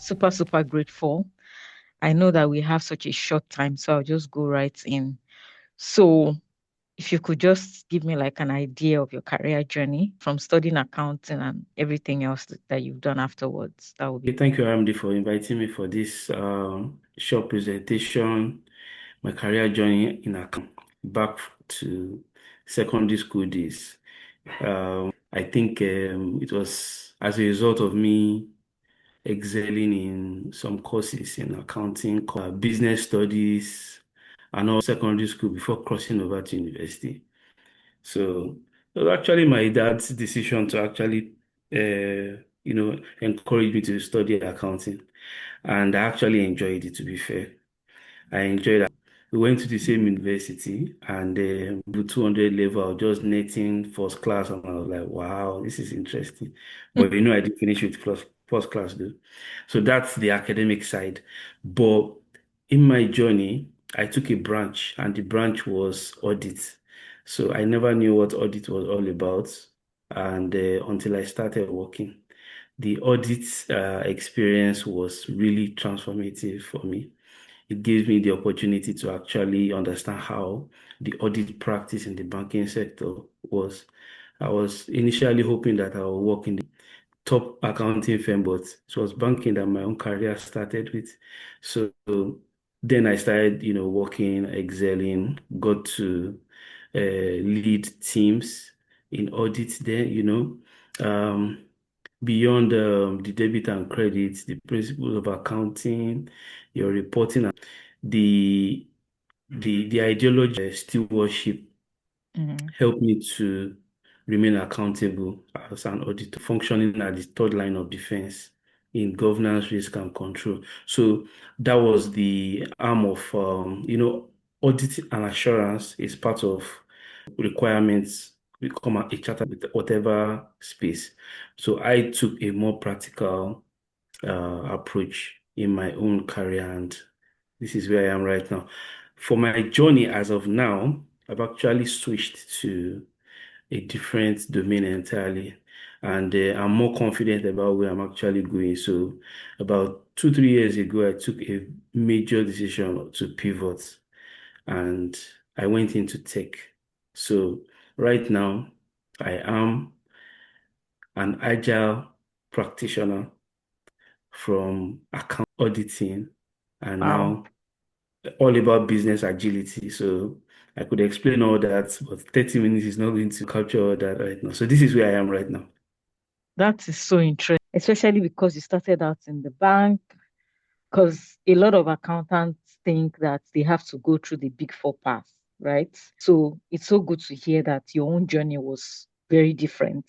super, super grateful. I know that we have such a short time, so I'll just go right in. So, if you could just give me like an idea of your career journey from studying accounting and everything else that you've done afterwards, that would be Okay, thank you, Amdi, for inviting me for this short presentation. My career journey in account back to secondary school days. I think it was as a result of me excelling in some courses in accounting, business studies, and all secondary school before crossing over to university. So it was actually my dad's decision to actually, encourage me to study accounting. And I actually enjoyed it, to be fair. I enjoyed that. We went to the same university and the 200 level, I was just netting first class. And I was like, wow, this is interesting. But I didn't finish with first class though. So that's the academic side. But in my journey, I took a branch and the branch was audit. So I never knew what audit was all about. And until I started working, the audit experience was really transformative for me. It gives me the opportunity to actually understand how the audit practice in the banking sector was. I was initially hoping that I would work in the top accounting firm, but it was banking that my own career started with. So then I started, working, excelling, got to lead teams in audit there, beyond the debit and credit, the principles of accounting, your reporting, the the ideology stewardship Mm. helped me to remain accountable as an auditor, functioning at the third line of defense in governance, risk, and control. So that was the arm of, audit and assurance is part of requirements become a charter with whatever space. So I took a more practical approach in my own career, and this is where I am right now. For my journey as of now, I've actually switched to a different domain entirely, and I'm more confident about where I'm actually going. So, about 2, 3 years ago, I took a major decision to pivot, and I went into tech. So, right now, I am an agile practitioner from account auditing and Wow. now all about business agility. So I could explain all that, but 30 minutes is not going to capture all that right now. So this is where I am right now. That is so interesting, especially because you started out in the bank. Because a lot of accountants think that they have to go through the big four path, right? So it's so good to hear that your own journey was very different.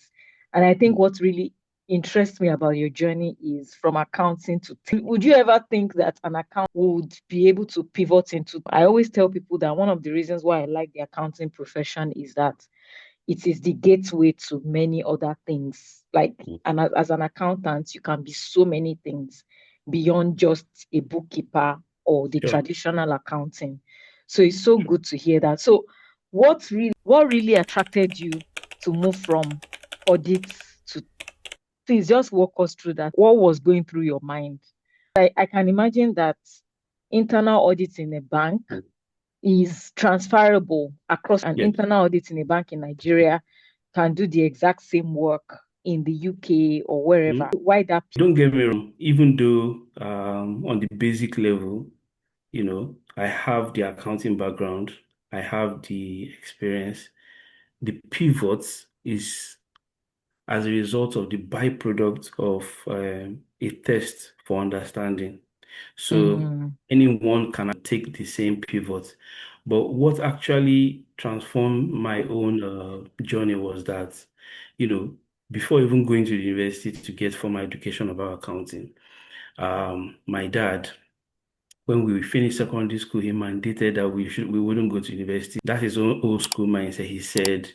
And I think what really interests me about your journey is from accounting to would you ever think that an account would be able to pivot into? I always tell people that one of the reasons why I like the accounting profession is that it is the gateway to many other things. Like, and as an accountant, you can be so many things beyond just a bookkeeper or the Sure. traditional accounting. So it's so good to hear that. So what really attracted you to move from audits to, please just walk us through that. What was going through your mind? I can imagine that internal audit in a bank is transferable across an Yes. internal audit in a bank in Nigeria can do the exact same work in the UK or wherever. Mhm. Why that? Don't get me wrong, even though on the basic level, I have the accounting background, I have the experience. The pivot is as a result of the byproduct of a test for understanding. So Mm, anyone can take the same pivot. But what actually transformed my own journey was that, you know, before even going to the university to get formal education about accounting, my dad, when we finished secondary school, he mandated that we wouldn't go to university. That's his own old school mindset. He said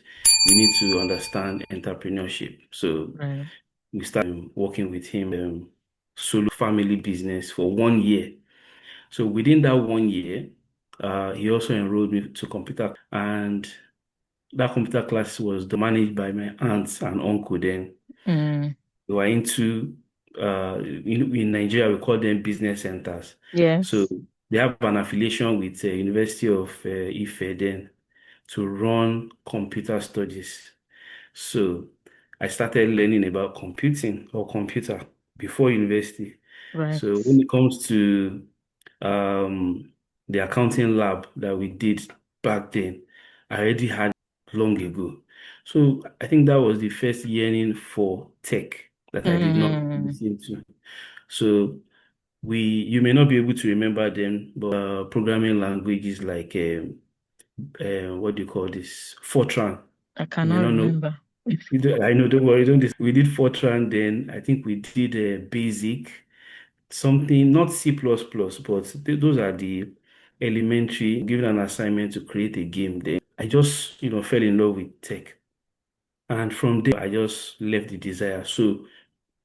we need to understand entrepreneurship. So right. we started working with him solo family business for 1 year. So within that 1 year, he also enrolled me to computer, and that computer class was managed by my aunts and uncle then. Mm, We were into in Nigeria, we call them business centers. So Yes. they have an affiliation with University of Ife then to run computer studies. So I started learning about computing or computer before university. Right. So when it comes to um, the accounting lab that we did back then, I already had long ago. So I think that was the first yearning for tech that I did not Mm, listen to. So you may not be able to remember them, but programming languages like what do you call this? Fortran. I You may cannot not know. remember. I know, don't worry, don't we did Fortran then. I think we did Basic, something, not C++, but those are the elementary, given an assignment to create a game. Then I just, fell in love with tech. And from there, I just left the desire. So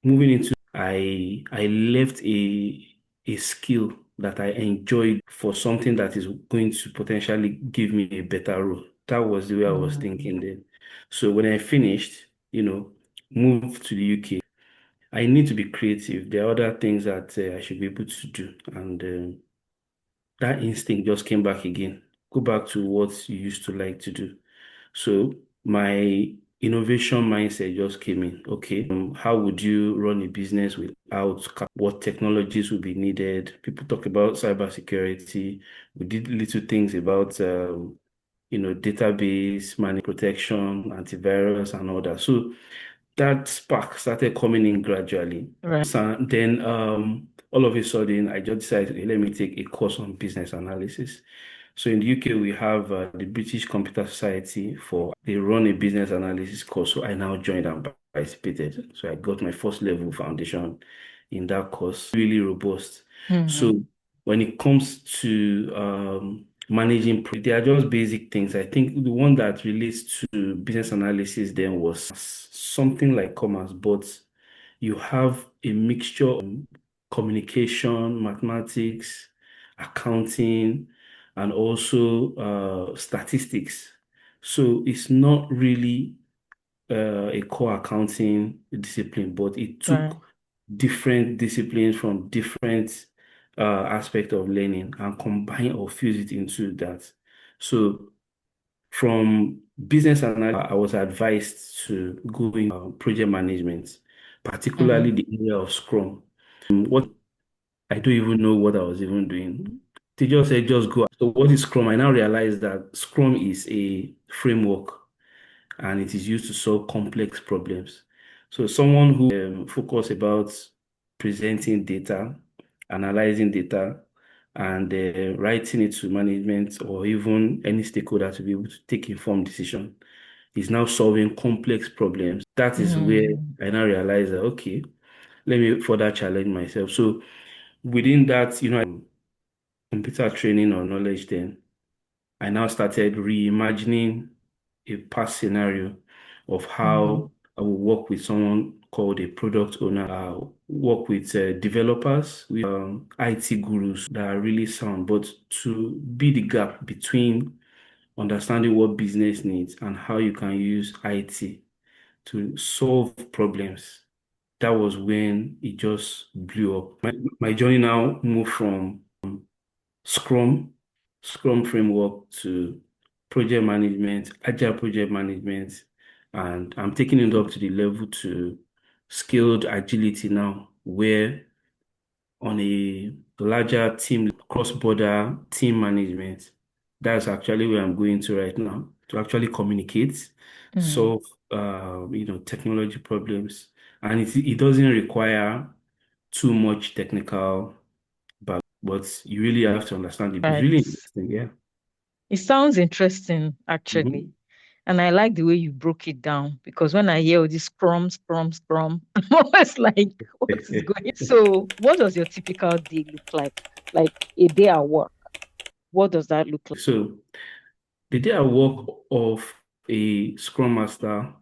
moving into, I left a skill that I enjoyed for something that is going to potentially give me a better role. That was the way I was Mm, thinking then. So when I finished, moved to the UK, I need to be creative. There are other things that I should be able to do. And that instinct just came back again. Go back to what you used to like to do. So my innovation mindset just came in. Okay, how would you run a business without what technologies would be needed? People talk about cybersecurity. We did little things about database, management protection, antivirus, and all that. So that spark started coming in gradually. right. So then all of a sudden, I just decided, "Okay, let me take a course on business analysis." So in the UK, we have the British Computer Society they run a business analysis course. So I now joined and participated. So I got my first level foundation in that course, really robust. So Mm, when it comes to managing, they are just basic things. I think the one that relates to business analysis then was something like commerce, but you have a mixture of communication, mathematics, accounting, and also statistics. So it's not really a core accounting discipline, but it right. took different disciplines from different aspects of learning and combine or fuse it into that. So from business analysis, I was advised to go in project management, particularly Mm, the area of Scrum. What I don't even know what I was even doing. They just said just go. So what is Scrum? I now realize that Scrum is a framework and it is used to solve complex problems. So someone who focus about presenting data, analyzing data, and writing it to management or even any stakeholder to be able to take informed decision is now solving complex problems. That is where mm, I now realize that, okay, let me further challenge myself. So within that, computer training or knowledge then, I now started reimagining a past scenario of mm, how I will work with someone called a product owner, work with developers, with IT gurus that are really sound, but to be the gap between understanding what business needs and how you can use IT to solve problems. That was when it just blew up. My journey now moved from Scrum, Scrum framework to project management, agile project management, and I'm taking it up to the level to skilled agility now, where on a larger team, cross-border team management, that's actually where I'm going to right now to actually communicate, mm, solve, technology problems, and it doesn't require too much technical but you really have to understand it. It's right. really interesting, yeah. It sounds interesting, actually. Mhm. And I like the way you broke it down because when I hear all this scrum, scrum, scrum, I'm always like, what is going? So, what does your typical day look like? Like a day at work? What does that look like? So the day I work of a Scrum Master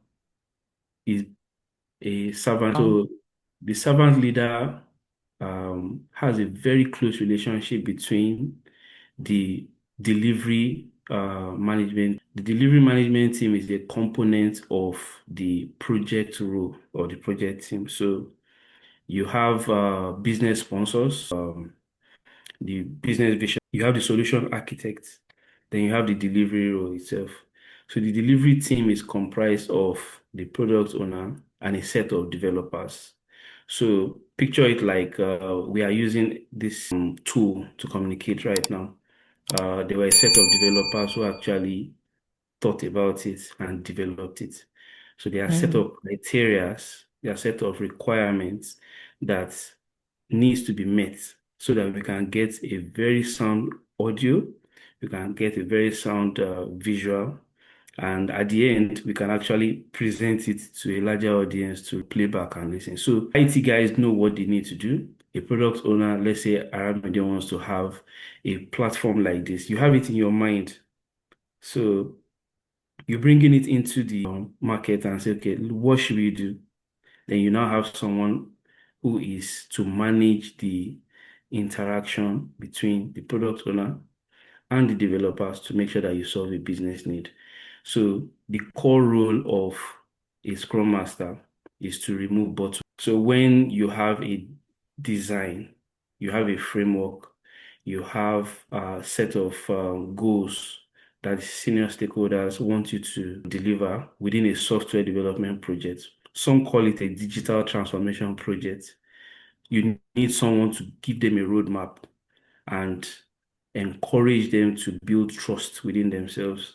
is a servant. Um, So the servant leader has a very close relationship between the delivery management. The delivery management team is a component of the project role or the project team. So You have business sponsors, the business vision, you have the solution architect, then you have the delivery role itself. So the delivery team is comprised of the product owner and a set of developers. So picture it like we are using this tool to communicate right now. There were a set of developers who actually thought about it and developed it. So there are set Mm. of criteria, there are set of requirements that needs to be met so that we can get a very sound audio, we can get a very sound visual, and at the end, we can actually present it to a larger audience to play back and listen. So IT guys know what they need to do. A product owner, let's say Aramide wants to have a platform like this. You have it in your mind. So you're bringing it into the market and say, okay, what should we do? Then you now have someone who is to manage the interaction between the product owner and the developers to make sure that you solve a business need. So the core role of a Scrum Master is to remove bottlenecks. So when you have a design, you have a framework, you have a set of goals that senior stakeholders want you to deliver within a software development project. Some call it a digital transformation project. You need someone to give them a roadmap and encourage them to build trust within themselves.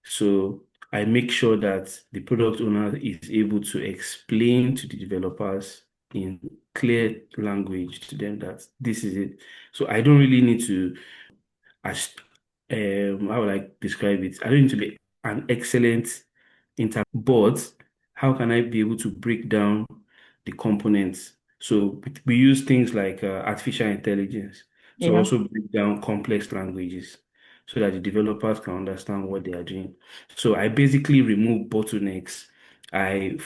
So I make sure that the product owner is able to explain to the developers in clear language to them that this is it. So I don't really need to, as how would I describe it? I don't need to be an excellent but how can I be able to break down the components? So we use things like artificial intelligence to Yeah. also break down complex languages so that the developers can understand what they are doing. So I basically remove bottlenecks. I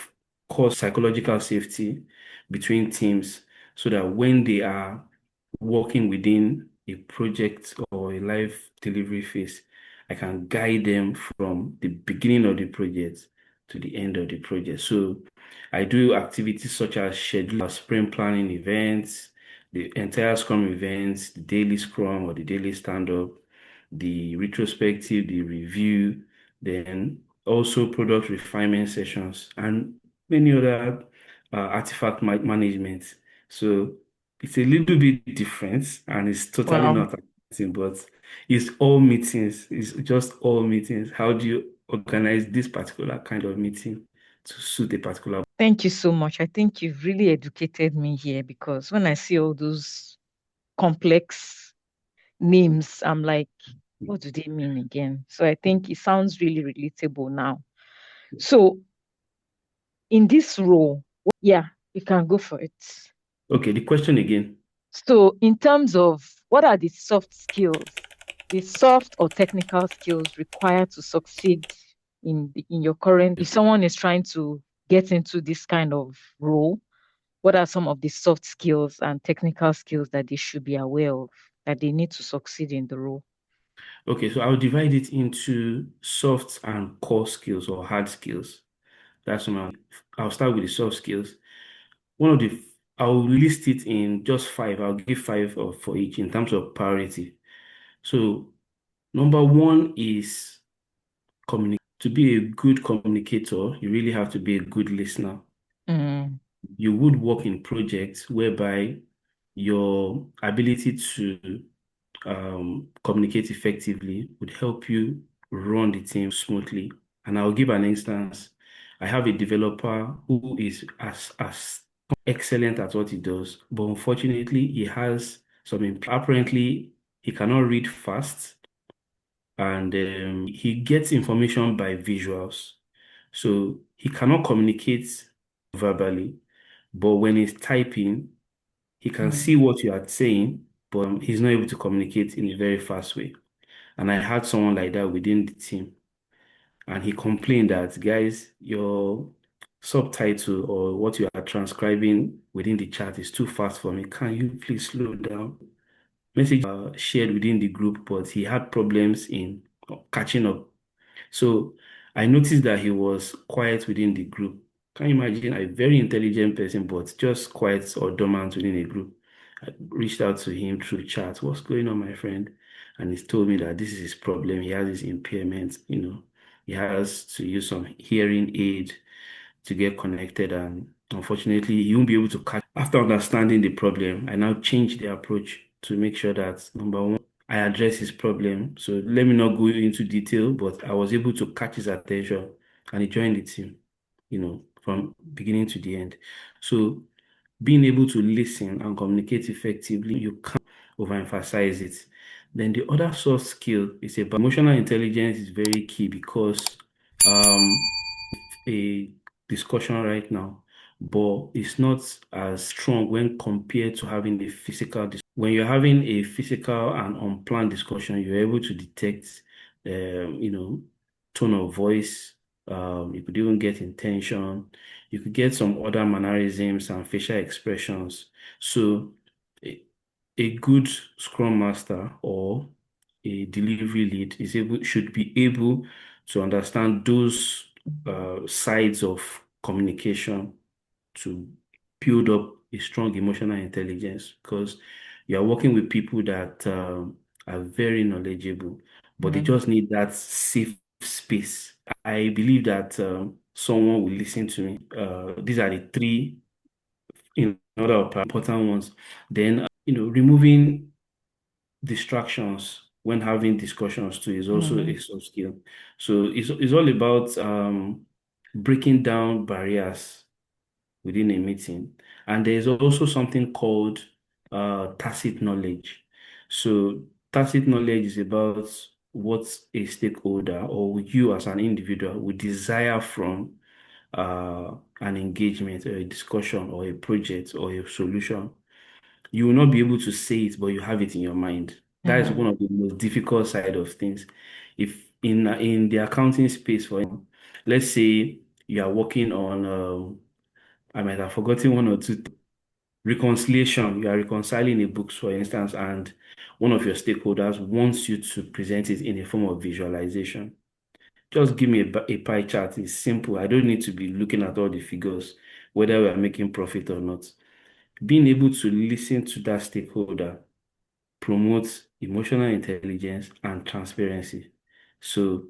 cause psychological safety between teams so that when they are working within a project or a live delivery phase, I can guide them from the beginning of the project to the end of the project. So I do activities such as schedule sprint planning events, the entire Scrum events, the daily Scrum or the daily stand-up, the retrospective, the review, then also product refinement sessions and many other artifact management. So it's a little bit different and it's totally Wow. not a meeting, but it's all meetings. It's just all meetings. How do you organize this particular kind of meeting to suit a particular? Thank you so much. I think you've really educated me here because when I see all those complex names, I'm like, what do they mean again? So I think it sounds really relatable now. So in this role, yeah, you can go for it. Okay, the question again. So in terms of what are the soft skills, the soft or technical skills required to succeed in your current, if someone is trying to get into this kind of role, what are some of the soft skills and technical skills that they should be aware of that they need to succeed in the role? Okay, so I'll divide it into soft and core skills or hard skills. That's one. I'll start with the soft skills. One of the, I'll list it in just five. I'll give five for each in terms of priority. So number one is communicate. To be a good communicator, you really have to be a good listener. Mm, You would work in projects whereby your ability to communicate effectively would help you run the team smoothly. And I'll give an instance. I have a developer who is as excellent at what he does, but unfortunately, he has some apparently he cannot read fast and he gets information by visuals. So he cannot communicate verbally, but when he's typing, he can see mm, what you are saying, but he's not able to communicate in a very fast way. And I had someone like that within the team, and he complained that, guys, your subtitle or what you are transcribing within the chat is too fast for me. Can you please slow down? Message shared within the group, but he had problems in catching up. So I noticed that he was quiet within the group. Can you imagine a very intelligent person, but just quiet or dormant within a group? I reached out to him through chat. What's going on, my friend? And he's told me that this is his problem. He has his impairment, he has to use some hearing aid to get connected. And unfortunately, he won't be able to catch. After understanding the problem, I now changed the approach to make sure that number one, I address his problem. So let me not go into detail, but I was able to catch his attention and he joined the team, from beginning to the end. So being able to listen and communicate effectively, you can't overemphasize it. Then the other soft skill is about emotional intelligence is very key because um a discussion right now, but it's not as strong when compared to having a physical. When you're having a physical and unplanned discussion, you're able to detect, tone of voice. You could even get intention. You could get some other mannerisms and facial expressions. So, a, a good Scrum Master or a delivery lead should be able to understand those sides of communication to build up a strong emotional intelligence because you are working with people that are very knowledgeable, but they Mm. just need that safe space. I believe that someone will listen to me. These are the three other important ones. Then, removing distractions when having discussions too is also Mm. a soft skill. So it's all about breaking down barriers within a meeting. And there's also something called tacit knowledge. So tacit knowledge is about what a stakeholder or you as an individual would desire from an engagement or a discussion or a project or a solution. You will not be able to say it, but you have it in your mind. That is Mm. one of the most difficult side of things. If in the accounting space, for example, let's say you are working on I might have forgotten one or two. Reconciliation, you are reconciling a book, for instance, and one of your stakeholders wants you to present it in a form of visualization. Just give me a pie chart. It's simple. I don't need to be looking at all the figures, whether we are making profit or not. Being able to listen to that stakeholder promotes emotional intelligence and transparency. So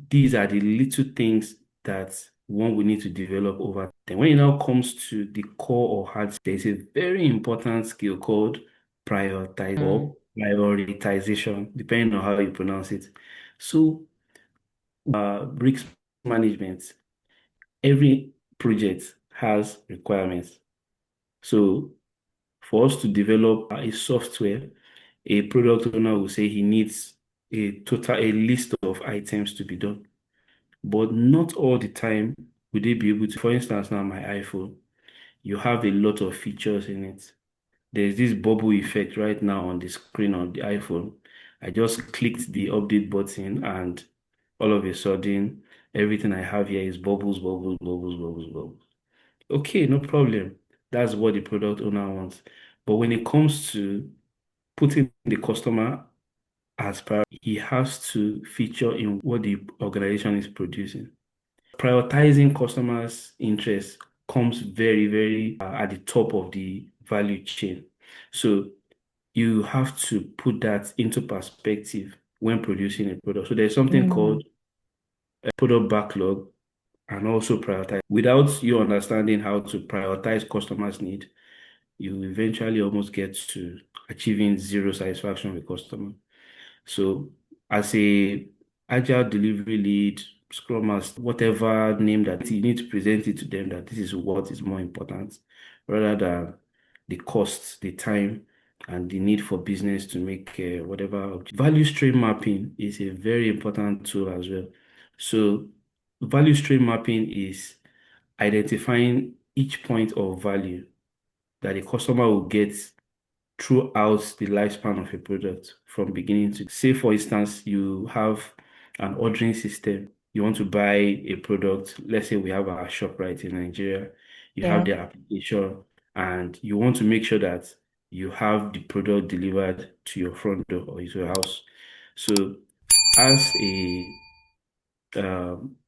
these are the little things that one will need to develop over time. When it now comes to the core or hard, there's a very important skill called prioritize Mm. or prioritization, depending on how you pronounce it. So risk management, every project has requirements. So for us to develop a software, a product owner will say he needs a list of items to be done. But not all the time would they be able to. For instance, now my iPhone, you have a lot of features in it. There's this bubble effect right now on the screen of the iPhone. I just clicked the update button and all of a sudden, everything I have here is bubbles, bubbles, bubbles, bubbles, bubbles. Okay, no problem. That's what the product owner wants. But when it comes to putting the customer as priority, he has to feature in what the organization is producing. Prioritizing customers' interests comes very, very at the top of the value chain. So you have to put that into perspective when producing a product. So there's something Mm. called a product backlog and also prioritize. Without you understanding how to prioritize customers' need, you eventually almost get to achieving zero satisfaction with customer. So as a agile delivery lead, Scrum Master, whatever name that you need to present it to them that this is what is more important rather than the cost, the time, and the need for business to make whatever. Value stream mapping is a very important tool as well. So value stream mapping is identifying each point of value that the customer will get throughout the lifespan of a product from beginning to say for instance you have an ordering system, you want to buy a product, let's say we have our shop right in Nigeria, you have Yeah. the application and you want to make sure that you have the product delivered to your front door or to your house. So as a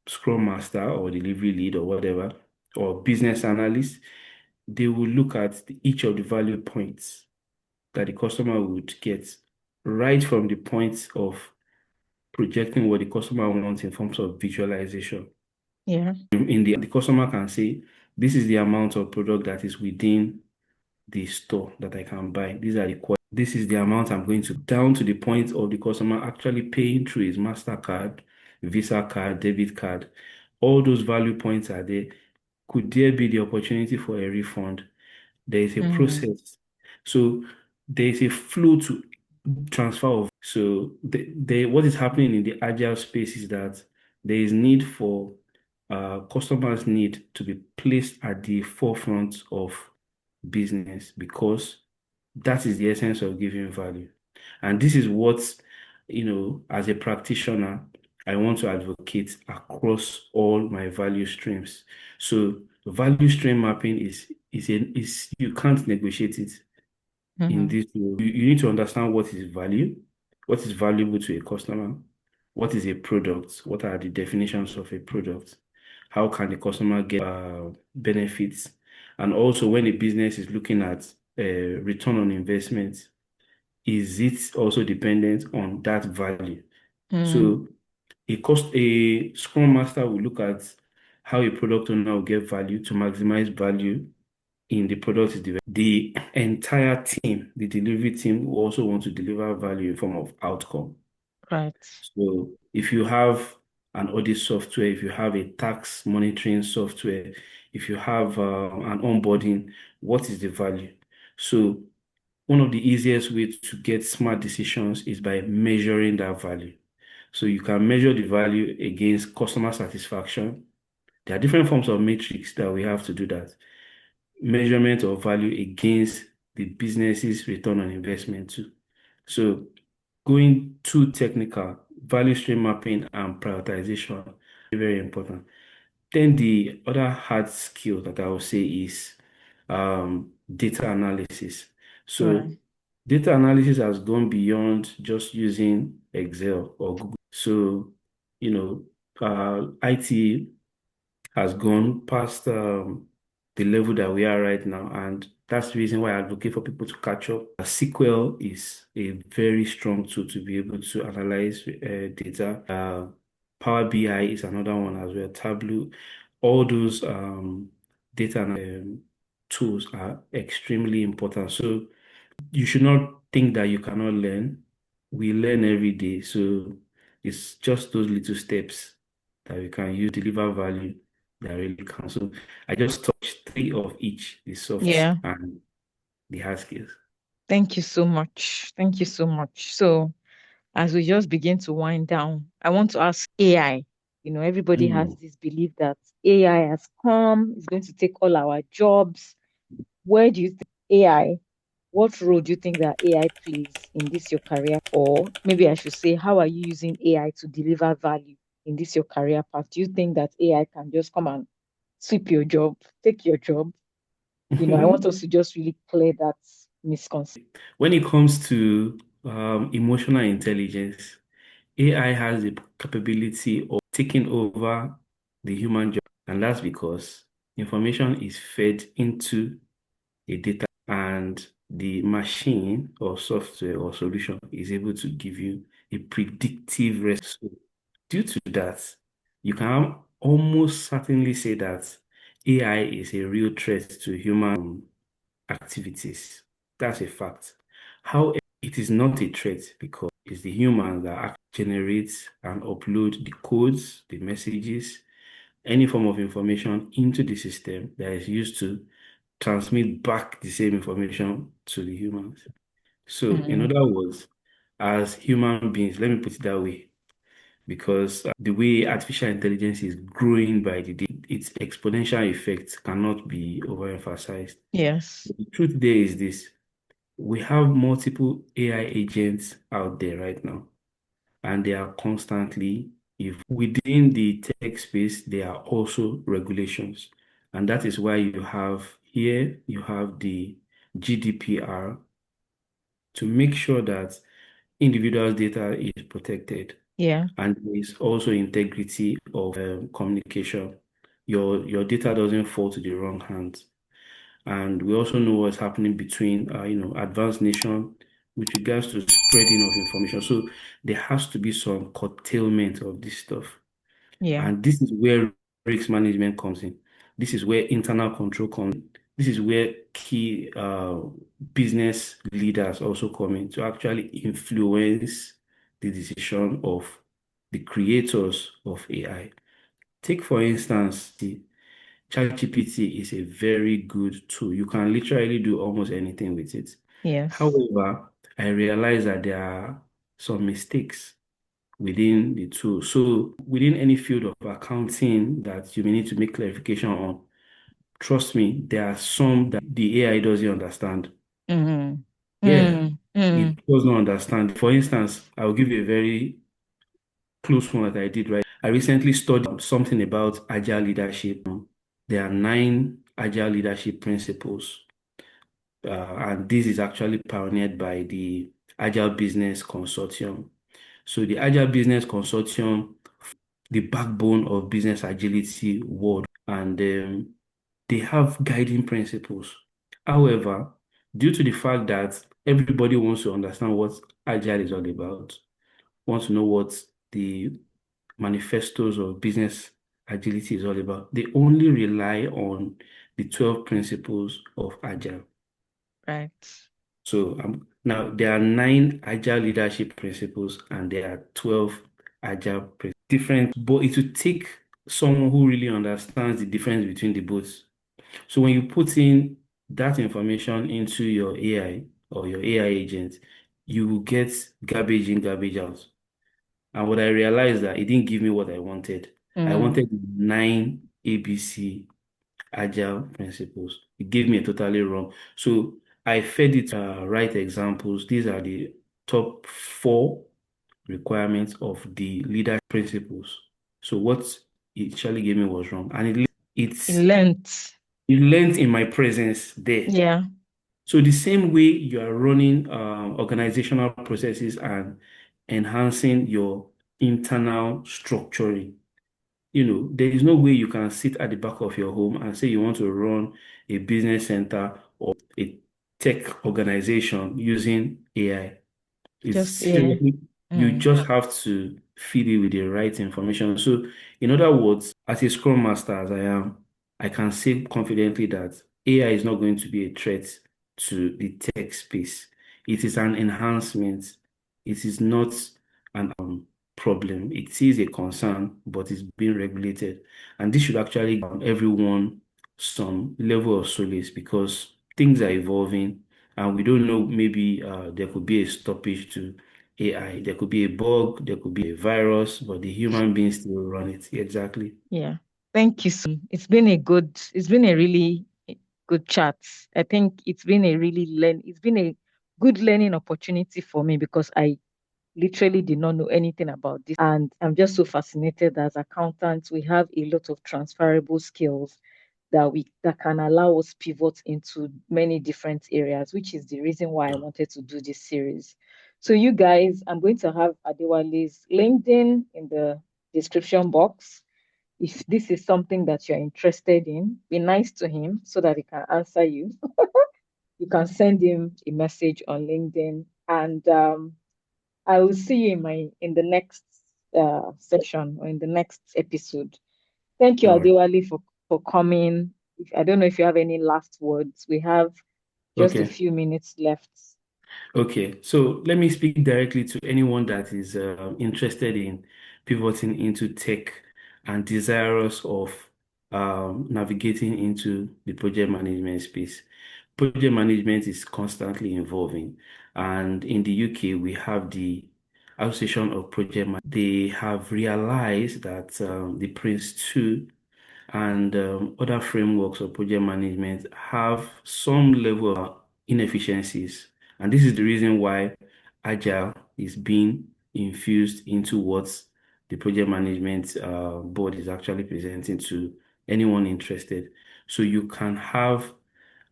Scrum Master or delivery lead or whatever, or business analyst, they will look at each of the value points that the customer would get right from the point of projecting what the customer wants in terms of visualization. Yeah. In the customer can say, this is the amount of product that is within the store that I can buy. These are the this is the amount I'm going to down to the point of the customer actually paying through his MasterCard, Visa card, debit card. All those value points are there. Could there be the opportunity for a refund? There is a Mm, process. So there is a flow to transfer of. So what is happening in the agile space is that there is need for customers need to be placed at the forefront of business because that is the essence of giving value. And this is what, as a practitioner, I want to advocate across all my value streams. So value stream mapping is you can't negotiate it in mm, this role. You need to understand what is value, what is valuable to a customer, what is a product, what are the definitions of a product, how can the customer get benefits, and also when a business is looking at return on investment, is it also dependent on that value? mm, So a Scrum Master will look at how a product owner will get value to maximize value in the product is developed. The entire team, the delivery team, will also want to deliver value in form of outcome. right. So if you have an audit software, if you have a tax monitoring software, if you have an onboarding, what is the value? So one of the easiest ways to get smart decisions is by measuring that value. So you can measure the value against customer satisfaction. There are different forms of metrics that we have to do that. Measurement of value against the business's return on investment too. So going too technical, value stream mapping and prioritization, very important. Then the other hard skill that I would say is data analysis. So Right. data analysis has gone beyond just using Excel or Google. So, IT has gone past the level that we are right now. And that's the reason why I advocate for people to catch up. SQL is a very strong tool to be able to analyze data. Power BI is another one as well. Tableau, all those data tools are extremely important. So you should not think that you cannot learn. We learn every day. So it's just those little steps that we can use, deliver value that really count. So I just touched three of each, the soft Yeah. and the hard skills. Thank you so much. Thank you so much. So, as we just begin to wind down, I want to ask AI. Everybody has Mm. this belief that AI has come, is going to take all our jobs. Where do you think AI, what role do you think that AI plays in this your career? Or maybe I should say, how are you using AI to deliver value in this your career path? Do you think that AI can just come and sweep your job, take your job? I want us to just really clear that misconception. When it comes to emotional intelligence, AI has the capability of taking over the human job, and that's because information is fed into a data and the machine or software or solution is able to give you a predictive result. So due to that, you can almost certainly say that AI is a real threat to human activities. That's a fact. However, it is not a threat because it's the human that generates and upload the codes, the messages, any form of information into the system that is used to transmit back the same information to the humans. So, in Mm, other words, as human beings, let me put it that way, because the way artificial intelligence is growing by the day, its exponential effects cannot be overemphasized. yes. The truth there is this: we have multiple AI agents out there right now, and they are constantly within the tech space, there are also regulations. And that is why you have the GDPR to make sure that individuals' data is protected. Yeah. And there is also integrity of communication. your data doesn't fall to the wrong hands. And we also know what's happening between, advanced nation with regards to spreading of information. So there has to be some curtailment of this stuff. Yeah. And this is where risk management comes in. This is where internal control comes in. This is where key business leaders also come in to actually influence the decision of the creators of AI. Take, for instance, the ChatGPT is a very good tool. You can literally do almost anything with it. Yes. However, I realize that there are some mistakes within the tool. So within any field of accounting that you may need to make clarification on, trust me, there are some that the AI doesn't understand. Mm-hmm. Yeah, Mm-hmm. it does not understand. For instance, I'll give you a very close one that I did, right? I recently studied something about agile leadership. There are 9 agile leadership principles, and this is actually pioneered by the Agile Business Consortium. So the Agile Business Consortium, the backbone of business agility world, and they have guiding principles. However, due to the fact that everybody wants to understand what agile is all about, wants to know what the manifestos of business agility is all about, they only rely on the 12 principles of agile. Right. So now there are 9 agile leadership principles and there are 12 agile different, but it will take someone who really understands the difference between the both. So when you put in that information into your AI or your AI agent, you will get garbage in, garbage out. And what I realized that it didn't give me what I wanted. I Mm. wanted 9 ABC agile principles. It gave me a totally wrong. So I fed it right examples. These are the top 4 requirements of the leader principles. So what it actually gave me was wrong. And It it's learned. it learned in my presence there. Yeah. So the same way you are running organizational processes and enhancing your internal structuring, there is no way you can sit at the back of your home and say you want to run a business center or a tech organization using AI. It's Just yeah. seriously, you Mm. just have to feed it with the right information. So, in other words, as a Scrum Master, as I am, I can say confidently that AI is not going to be a threat to the tech space. It is an enhancement. It is not an problem. It is a concern, but it's being regulated. And this should actually give everyone some level of solace because things are evolving and we don't know, maybe there could be a stoppage to AI. There could be a bug, there could be a virus, but the human beings still run it. Exactly. Yeah. Thank you. It's been a really good chat. I think it's been a good learning opportunity for me because I literally did not know anything about this. And I'm just so fascinated as accountants, we have a lot of transferable skills that can allow us pivot into many different areas, which is the reason why I wanted to do this series. So you guys, I'm going to have Adewale's LinkedIn in the description box. If this is something that you're interested in, be nice to him so that he can answer you. You can send him a message on LinkedIn, and I will see you in the next session or in the next episode. Thank you, All right. Adewale, for coming. I don't know if you have any last words. We have just a Okay. few minutes left. Okay. So let me speak directly to anyone that is interested in pivoting into tech and desirous of navigating into the project management space. Project management is constantly evolving, and in the UK, we have the Association of They have realized that the Prince 2 and other frameworks of project management have some level of inefficiencies. And this is the reason why Agile is being infused into what the project management board is actually presenting to anyone interested. So you can have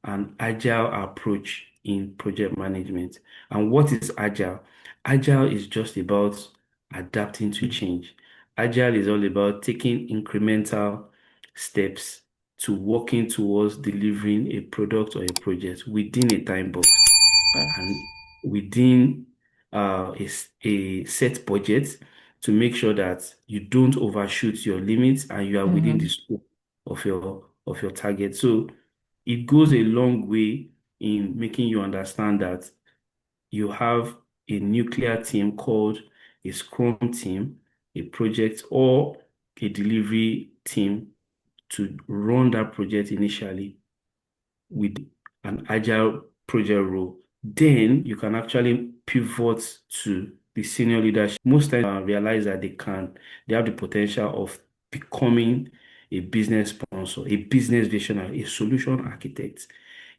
an agile approach in project management. And what is agile? Agile is just about adapting to change. Agile is all about taking incremental steps to working towards delivering a product or a project within a time box Right. and within a set budget to make sure that you don't overshoot your limits and you are within the Mm-hmm. scope of your target. So it goes a long way in making you understand that you have a nuclear team called a Scrum team, a project, or a delivery team to run that project initially with an agile project role. Then you can actually pivot to the senior leadership. Most times realize that they have the potential of becoming a business sponsor, a business visionary, a solution architect.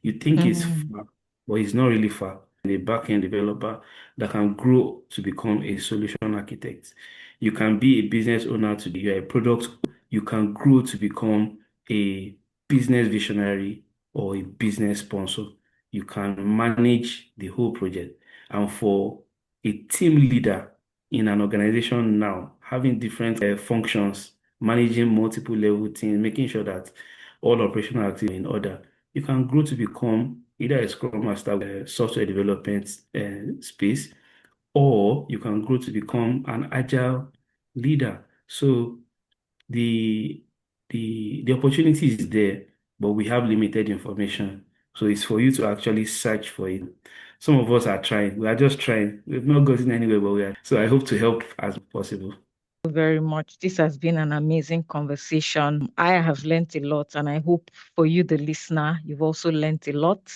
You think it's Mm-hmm. far, but it's not really far. A back-end developer that can grow to become a solution architect. You can be a business owner today, you're a product, you can grow to become a business visionary or a business sponsor. You can manage the whole project. And for a team leader in an organization now, having different functions, managing multiple level teams, making sure that all operational activity in order, you can grow to become either a Scrum Master, software development space, or you can grow to become an agile leader. So the the opportunity is there, but we have limited information. So it's for you to actually search for it. Some of us are trying. We are just trying. We've not gotten anywhere, but we are. So I hope to help as possible. Very much. This has been an amazing conversation. I have learned a lot, and I hope for you, the listener, you've also learned a lot.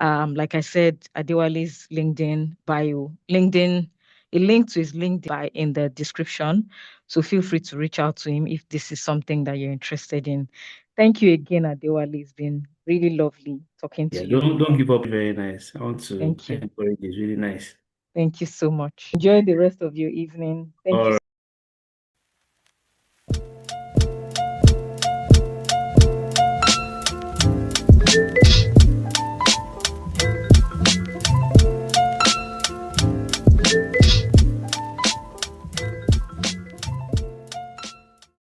Like I said, Adewale's LinkedIn bio, LinkedIn, a link to his LinkedIn bio in the description. So feel free to reach out to him if this is something that you're interested in. Thank you again, Adewale. It's been really lovely talking Yeah, to you. don't give up. Very nice. I want to Thank you. encourage. It's really nice. Thank you so much. Enjoy the rest of your evening. Thank All you. right.